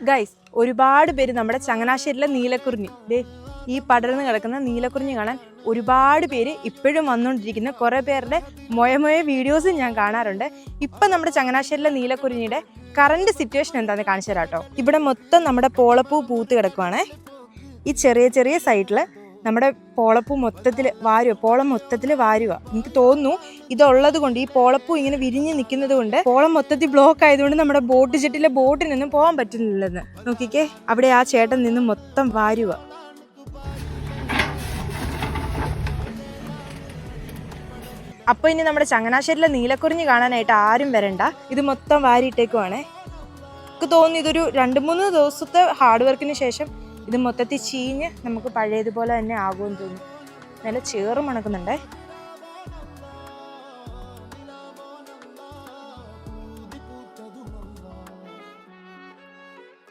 Guys, ഒരുപാട് പേര് നമ്മുടെ ചങ്ങനാശ്ശേരിയിലെ നീലക്കുറിഞ്ഞി, ഈ പടർന്ന് കിടക്കുന്ന നീലക്കുറിഞ്ഞി കാണാൻ ഒരുപാട് പേര് ഇപ്പോഴും വന്നുകൊണ്ടിരിക്കുന്ന കുറേ പേരുടെ മൊയ വീഡിയോസ് ഞാൻ കാണാറുണ്ട്. ഇപ്പം നമ്മുടെ ചങ്ങനാശ്ശേരിയിലെ നീലക്കുറിഞ്ഞിയുടെ കറണ്ട് സിറ്റുവേഷൻ എന്താണെന്ന് കാണിച്ചു തരാം കേട്ടോ. ഇവിടെ മൊത്തം നമ്മുടെ പോളപ്പൂ പൂത്ത് കിടക്കുവാണേ. ഈ ചെറിയ ചെറിയ സൈഡിൽ നമ്മുടെ പോളപ്പൂ മൊത്തത്തിൽ വാരുക, പോളം മൊത്തത്തിൽ വാരുക. എനിക്ക് തോന്നുന്നു ഇതുള്ളത് കൊണ്ട്, ഈ പോളപ്പൂ ഇങ്ങനെ വിരിഞ്ഞ് നിൽക്കുന്നത് കൊണ്ട് പോളം മൊത്തത്തിൽ ബ്ലോക്ക് ആയതുകൊണ്ട് നമ്മുടെ ബോട്ട് ജെട്ടിലെ ബോട്ടിനൊന്നും പോകാൻ പറ്റുന്നില്ലെന്ന്. നോക്കിക്കേ, അവിടെ ആ ചേട്ടൻ നിന്ന് മൊത്തം വാരുക. അപ്പോൾ ഇനി നമ്മുടെ ചങ്ങനാശ്ശേരിയിലെ നീലക്കുറിഞ്ഞി കാണാനായിട്ട് ആരും വരണ്ട. ഇത് മൊത്തം വാരിയിട്ടേക്കുവാണേ. എനിക്ക് തോന്നുന്നു ഇതൊരു 2-3 ദിവസത്തെ ഹാർഡ് വർക്കിന് ശേഷം ഇത് മൊത്തത്തിൽ ചീഞ്ഞ് നമുക്ക് പഴയതുപോലെ തന്നെ ആകുമെന്ന് തോന്നുന്നു. നല്ല ചേറ് മണക്കുന്നുണ്ടേ.